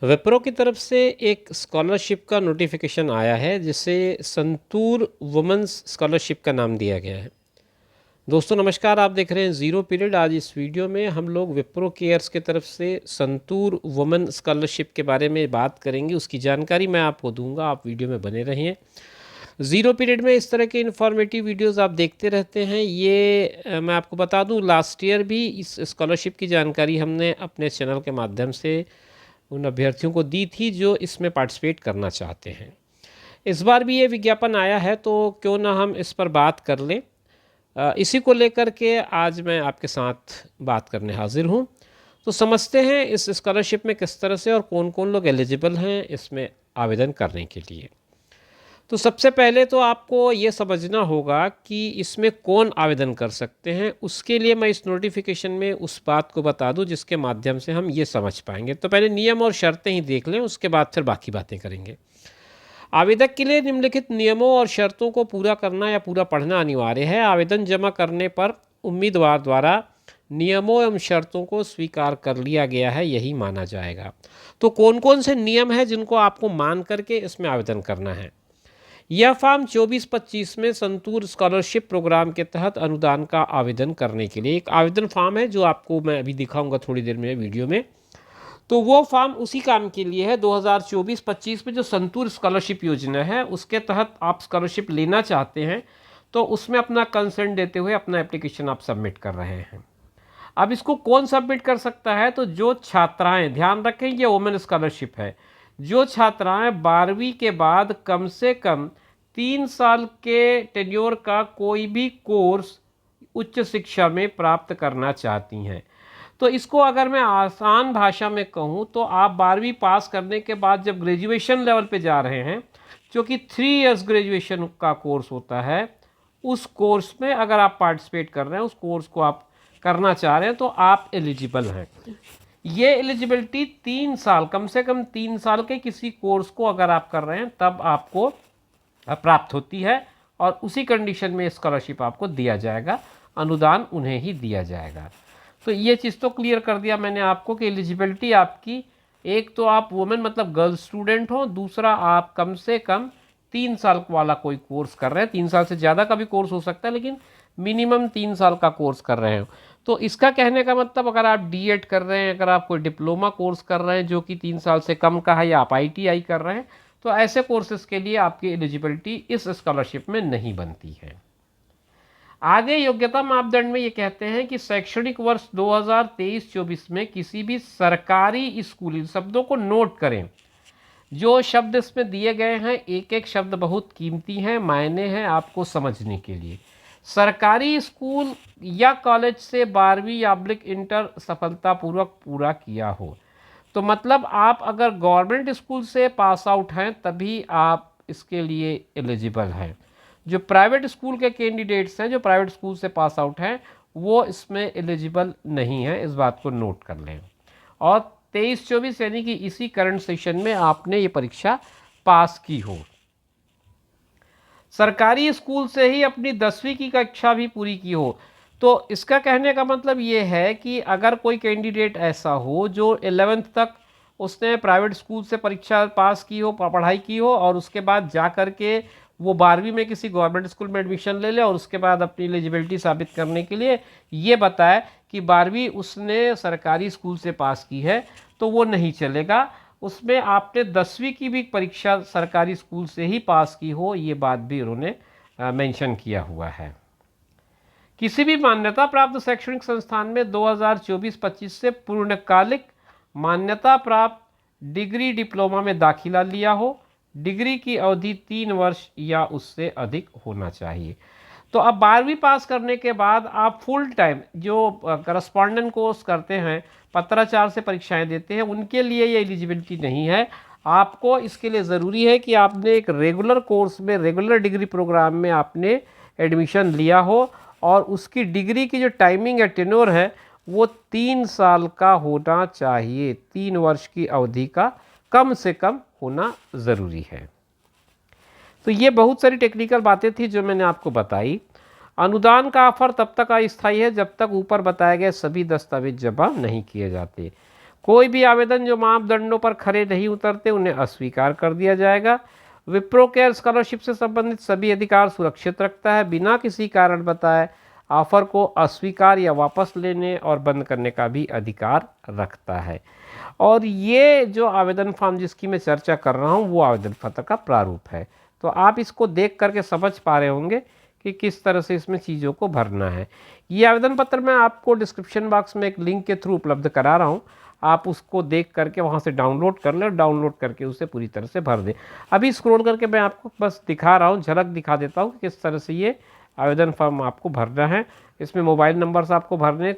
विप्रो की तरफ से एक स्कॉलरशिप का नोटिफिकेशन आया है जिसे संतूर वुमेंस स्कॉलरशिप का नाम दिया गया है। दोस्तों नमस्कार, आप देख रहे हैं ज़ीरो पीरियड। आज इस वीडियो में हम लोग विप्रो केयर्स की तरफ से संतूर वुमेन स्कॉलरशिप के बारे में बात करेंगे। उसकी जानकारी मैं आपको दूंगा, आप वीडियो में बने रहिए। ज़ीरो पीरियड में इस तरह के इन्फॉर्मेटिव वीडियोस आप देखते रहते हैं। मैं आपको बता दूं, लास्ट ईयर भी इस स्कॉलरशिप की जानकारी हमने अपने चैनल के माध्यम से उन अभ्यर्थियों को दी थी जो इसमें पार्टिसिपेट करना चाहते हैं। इस बार भी ये विज्ञापन आया है तो क्यों ना हम इस पर बात कर लें। इसी को लेकर के आज मैं आपके साथ बात करने हाजिर हूँ। तो समझते हैं इस स्कॉलरशिप में किस तरह से और कौन कौन लोग एलिजिबल हैं इसमें आवेदन करने के लिए। तो सबसे पहले तो आपको ये समझना होगा कि इसमें कौन आवेदन कर सकते हैं। उसके लिए मैं इस नोटिफिकेशन में उस बात को बता दूं जिसके माध्यम से हम ये समझ पाएंगे। तो पहले नियम और शर्तें ही देख लें, उसके बाद फिर बाकी बातें करेंगे। आवेदक के लिए निम्नलिखित नियमों और शर्तों को पूरा करना या पूरा पढ़ना अनिवार्य है। आवेदन जमा करने पर उम्मीदवार द्वारा नियमों एवं शर्तों को स्वीकार कर लिया गया है, यही माना जाएगा। तो कौन कौन से नियम हैं जिनको आपको मान करके इसमें आवेदन करना है। यह फॉर्म 24-25 में संतूर स्कॉलरशिप प्रोग्राम के तहत अनुदान का आवेदन करने के लिए एक आवेदन फॉर्म है जो आपको मैं अभी दिखाऊंगा थोड़ी देर में वीडियो में। तो वो फॉर्म उसी काम के लिए है। 2024-25 में जो संतूर स्कॉलरशिप योजना है उसके तहत आप स्कॉलरशिप लेना चाहते हैं तो उसमें अपना कंसेंट देते हुए अपना एप्लीकेशन आप सबमिट कर रहे हैं। अब इसको कौन सबमिट कर सकता है, तो जो छात्राएं, ध्यान रखें ये वुमेन स्कॉलरशिप है, जो छात्राएं 12वीं के बाद कम से कम 3 साल के टेन्योर का कोई भी कोर्स उच्च शिक्षा में प्राप्त करना चाहती हैं। तो इसको अगर मैं आसान भाषा में कहूँ तो आप 12वीं पास करने के बाद जब ग्रेजुएशन लेवल पे जा रहे हैं, जो कि 3 इयर्स ग्रेजुएशन का कोर्स होता है, उस कोर्स में अगर आप पार्टिसिपेट कर रहे हैं, उस कोर्स को आप करना चाह रहे हैं तो आप एलिजिबल हैं। ये एलिजिबिलिटी 3 साल, कम से कम 3 साल के किसी कोर्स को अगर आप कर रहे हैं तब आपको प्राप्त होती है और उसी कंडीशन में स्कॉलरशिप आपको दिया जाएगा, अनुदान उन्हें ही दिया जाएगा। तो ये चीज़ तो क्लियर कर दिया मैंने आपको कि एलिजिबिलिटी आपकी, एक तो आप वुमेन मतलब गर्ल स्टूडेंट हो, दूसरा आप कम से कम 3 साल वाला कोई कोर्स कर रहे हैं। 3 साल से ज़्यादा का भी कोर्स हो सकता है लेकिन मिनिमम 3 साल का कोर्स कर रहे हो। तो इसका कहने का मतलब अगर आप डीएड कर रहे हैं, अगर आप कोई डिप्लोमा कोर्स कर रहे हैं जो कि 3 साल से कम का है, या आप आईटीआई कर रहे हैं, तो ऐसे कोर्सेज के लिए आपकी एलिजिबिलिटी इस स्कॉलरशिप में नहीं बनती है। आगे योग्यता मापदंड में ये कहते हैं कि शैक्षणिक वर्ष 2023-24 में किसी भी सरकारी स्कूल, शब्दों को नोट करें, जो शब्द इसमें दिए गए हैं एक एक शब्द बहुत कीमती हैं, मायने हैं आपको समझने के लिए। सरकारी स्कूल या कॉलेज से 12वीं या इंटर सफलतापूर्वक पूरा किया हो, तो मतलब आप अगर गवर्नमेंट स्कूल से पास आउट हैं तभी आप इसके लिए एलिजिबल हैं। जो प्राइवेट स्कूल के कैंडिडेट्स हैं, जो प्राइवेट स्कूल से पास आउट हैं, वो इसमें एलिजिबल नहीं है, इस बात को नोट कर लें। और 23-24 यानी कि इसी करंट सेशन में आपने ये परीक्षा पास की हो। सरकारी स्कूल से ही अपनी 10वीं की कक्षा भी पूरी की हो। तो इसका कहने का मतलब ये है कि अगर कोई कैंडिडेट ऐसा हो जो 11th तक उसने प्राइवेट स्कूल से परीक्षा पास की हो, पढ़ाई की हो, और उसके बाद जा कर के वो 12वीं में किसी गवर्नमेंट स्कूल में एडमिशन ले ले और उसके बाद अपनी एलिजिबिलिटी साबित करने के लिए ये बताए कि 12वीं उसने सरकारी स्कूल से पास की है, तो वो नहीं चलेगा। उसमें आपने 10वीं की भी परीक्षा सरकारी स्कूल से ही पास की हो, ये बात भी उन्होंने मेंशन किया हुआ है। किसी भी मान्यता प्राप्त शैक्षणिक संस्थान में 2024-25 से पूर्णकालिक मान्यता प्राप्त डिग्री डिप्लोमा में दाखिला लिया हो। डिग्री की अवधि 3 वर्ष या उससे अधिक होना चाहिए। तो अब 12वीं पास करने के बाद आप फुल टाइम जो करस्पॉन्डेंट कोर्स करते हैं, पत्राचार से परीक्षाएं देते हैं, उनके लिए ये एलिजिबिलिटी नहीं है। आपको इसके लिए ज़रूरी है कि आपने एक रेगुलर कोर्स में, रेगुलर डिग्री प्रोग्राम में आपने एडमिशन लिया हो और उसकी डिग्री की जो टाइमिंग है, टेन्योर है, वो 3 साल का होना चाहिए। 3 वर्ष की अवधि का कम से कम होना ज़रूरी है। तो ये बहुत सारी टेक्निकल बातें थी जो मैंने आपको बताई। अनुदान का ऑफर तब तक अस्थायी है जब तक ऊपर बताए गए सभी दस्तावेज जमा नहीं किए जाते। कोई भी आवेदन जो मापदंडों पर खरे नहीं उतरते उन्हें अस्वीकार कर दिया जाएगा। विप्रो केयर स्कॉलरशिप से संबंधित सभी अधिकार सुरक्षित रखता है, बिना किसी कारण बताए ऑफर को अस्वीकार या वापस लेने और बंद करने का भी अधिकार रखता है। और ये जो आवेदन फॉर्म जिसकी मैं चर्चा कर रहा हूँ वो आवेदन पत्र का प्रारूप है। तो आप इसको देख करके समझ पा रहे होंगे कि किस तरह से इसमें चीज़ों को भरना है। ये आवेदन पत्र मैं आपको डिस्क्रिप्शन बॉक्स में एक लिंक के थ्रू उपलब्ध करा रहा हूँ, आप उसको देख करके वहाँ से डाउनलोड कर लें और डाउनलोड करके उसे पूरी तरह से भर दें। अभी स्क्रॉल करके मैं आपको बस दिखा रहा हूँ, झलक दिखा देता हूँ कि किस तरह से ये आवेदन फॉर्म आपको भरना है। इसमें मोबाइल नंबर से आपको भरने,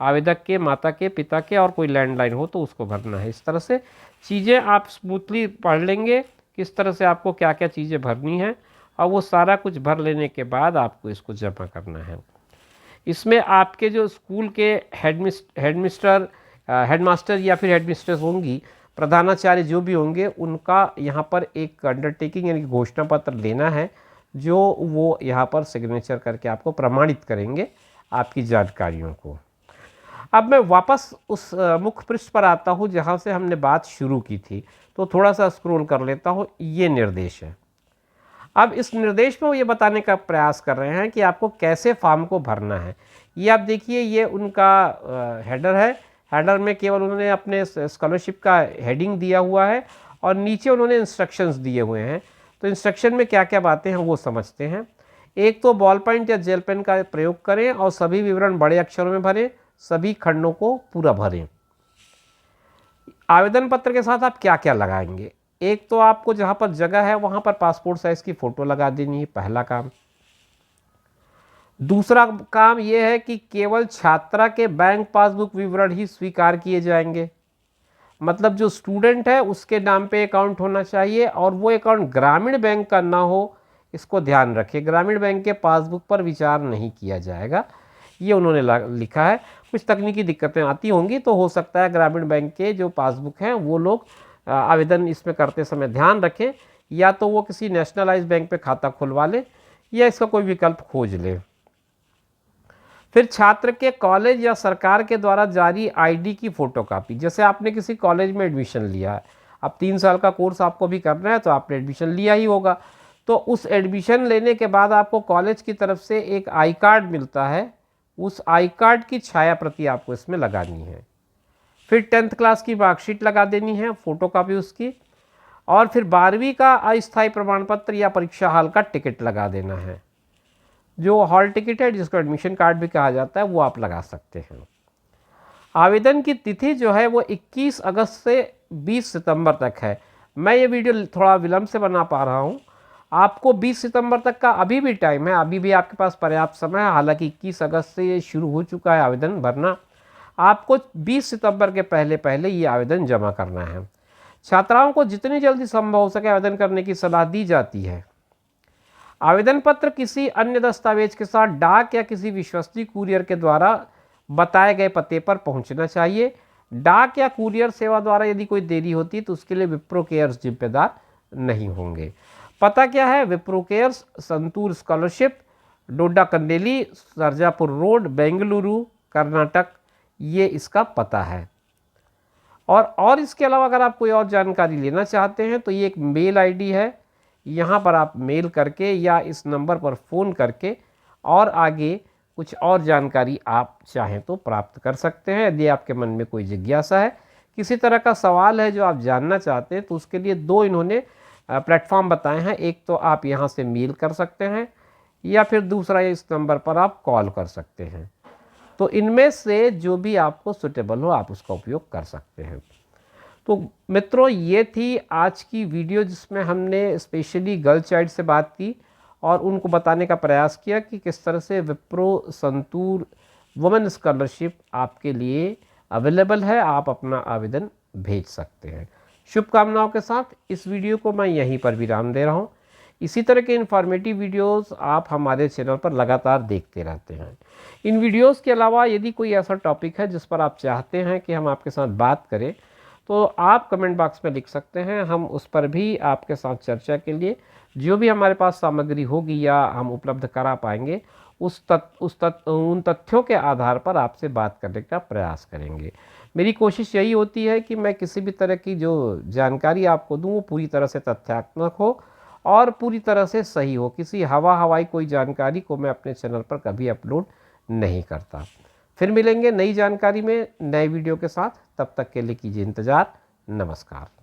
आवेदक के, माता के, पिता के और कोई लैंडलाइन हो तो उसको भरना है। इस तरह से चीज़ें आप स्मूथली पढ़ लेंगे किस तरह से आपको क्या क्या चीज़ें भरनी है, और वो सारा कुछ भर लेने के बाद आपको इसको जमा करना है। इसमें आपके जो स्कूल के हेडमास्टर या फिर हेडमिस्ट्रेस होंगी, प्रधानाचार्य जो भी होंगे, उनका यहाँ पर एक अंडरटेकिंग यानी घोषणा पत्र लेना है, जो वो यहाँ पर सिग्नेचर करके आपको प्रमाणित करेंगे आपकी जानकारियों को। अब मैं वापस उस मुख्य पृष्ठ पर आता हूँ जहाँ से हमने बात शुरू की थी, तो थोड़ा सा स्क्रॉल कर लेता हूँ। ये निर्देश है। अब इस निर्देश में वो ये बताने का प्रयास कर रहे हैं कि आपको कैसे फॉर्म को भरना है। ये आप देखिए, ये उनका हेडर है। हेडर में केवल उन्होंने अपने स्कॉलरशिप का हेडिंग दिया हुआ है और नीचे उन्होंने इंस्ट्रक्शंस दिए हुए हैं। तो इंस्ट्रक्शन में क्या क्या बातें हैं वो समझते हैं। एक तो बॉल पॉइंट या जेल पेन का प्रयोग करें और सभी विवरण बड़े अक्षरों में भरें, सभी खंडों को पूरा भरें। आवेदन पत्र के साथ आप क्या क्या लगाएंगे? एक तो आपको जहाँ पर जगह है वहाँ पर पासपोर्ट साइज़ की फ़ोटो लगा देनी है, पहला काम। दूसरा काम ये है कि केवल छात्रा के बैंक पासबुक विवरण ही स्वीकार किए जाएंगे। मतलब जो स्टूडेंट है उसके नाम पे अकाउंट होना चाहिए और वो अकाउंट ग्रामीण बैंक का ना हो, इसको ध्यान रखिए। ग्रामीण बैंक के पासबुक पर विचार नहीं किया जाएगा, ये उन्होंने लिखा है। कुछ तकनीकी दिक्कतें आती होंगी तो हो सकता है ग्रामीण बैंक के जो पासबुक हैं वो लोग आवेदन इसमें करते समय ध्यान रखें, या तो वो किसी नेशनलाइज बैंक पे खाता खुलवा लें या इसका कोई विकल्प खोज लें। फिर छात्र के कॉलेज या सरकार के द्वारा जारी आईडी की फ़ोटोकॉपी। जैसे आपने किसी कॉलेज में एडमिशन लिया है, अब 3 साल का कोर्स आपको भी करना है तो आपने एडमिशन लिया ही होगा, तो उस एडमिशन लेने के बाद आपको कॉलेज की तरफ से एक आई कार्ड मिलता है, उस आई कार्ड की छाया प्रति आपको इसमें लगानी है। फिर 10th क्लास की मार्कशीट लगा देनी है, फ़ोटोकॉपी उसकी। और फिर 12वीं का अस्थायी प्रमाण पत्र या परीक्षा हॉल का टिकट लगा देना है। जो हॉल टिकट है जिसको एडमिशन कार्ड भी कहा जाता है वो आप लगा सकते हैं। आवेदन की तिथि जो है वो 21 अगस्त से 20 सितंबर तक है। मैं ये वीडियो थोड़ा विलम्ब से बना पा रहा हूँ, आपको 20 सितंबर तक का अभी भी टाइम है, अभी भी आपके पास पर्याप्त समय है। हालांकि 21 अगस्त से ये शुरू हो चुका है आवेदन भरना। आपको 20 सितंबर के पहले पहले ये आवेदन जमा करना है। छात्राओं को जितनी जल्दी संभव हो सके आवेदन करने की सलाह दी जाती है। आवेदन पत्र किसी अन्य दस्तावेज के साथ डाक या किसी विश्वसनीय कुरियर के द्वारा बताए गए पते पर पहुंचना चाहिए। डाक या कुरियर सेवा द्वारा यदि कोई देरी होती है तो उसके लिए विप्रो केयर्स जिम्मेदार नहीं होंगे। पता क्या है? विप्रो केयर्स, संतूर स्कॉलरशिप, डोडा कंडेली, सरजापुर रोड, बेंगलुरु, कर्नाटक, ये इसका पता है। और इसके अलावा अगर आप कोई और जानकारी लेना चाहते हैं तो ये एक मेल आईडी है, यहाँ पर आप मेल करके या इस नंबर पर फ़ोन करके और आगे कुछ और जानकारी आप चाहें तो प्राप्त कर सकते हैं। यदि आपके मन में कोई जिज्ञासा है, किसी तरह का सवाल है जो आप जानना चाहते हैं, तो उसके लिए 2 इन्होंने प्लेटफॉर्म बताए हैं। एक तो आप यहाँ से मेल कर सकते हैं या फिर दूसरा इस नंबर पर आप कॉल कर सकते हैं। तो इनमें से जो भी आपको सुटेबल हो आप उसका उपयोग कर सकते हैं। तो मित्रों, ये थी आज की वीडियो जिसमें हमने स्पेशली गर्ल चाइल्ड से बात की और उनको बताने का प्रयास किया कि किस तरह से विप्रो संतूर वुमेन स्कॉलरशिप आपके लिए अवेलेबल है, आप अपना आवेदन भेज सकते हैं। शुभकामनाओं के साथ इस वीडियो को मैं यहीं पर विराम दे रहा हूँ। इसी तरह के इन्फॉर्मेटिव वीडियोस आप हमारे चैनल पर लगातार देखते रहते हैं। इन वीडियोस के अलावा यदि कोई ऐसा टॉपिक है जिस पर आप चाहते हैं कि हम आपके साथ बात करें तो आप कमेंट बॉक्स में लिख सकते हैं, हम उस पर भी आपके साथ चर्चा के लिए जो भी हमारे पास सामग्री होगी या हम उपलब्ध करा पाएंगे उन तथ्यों के आधार पर आपसे बात करने का प्रयास करेंगे। मेरी कोशिश यही होती है कि मैं किसी भी तरह की जो जानकारी आपको दूं वो पूरी तरह से तथ्यात्मक हो और पूरी तरह से सही हो। किसी हवाई कोई जानकारी को मैं अपने चैनल पर कभी अपलोड नहीं करता। फिर मिलेंगे नई जानकारी में नए वीडियो के साथ, तब तक के लिए कीजिए इंतज़ार। नमस्कार।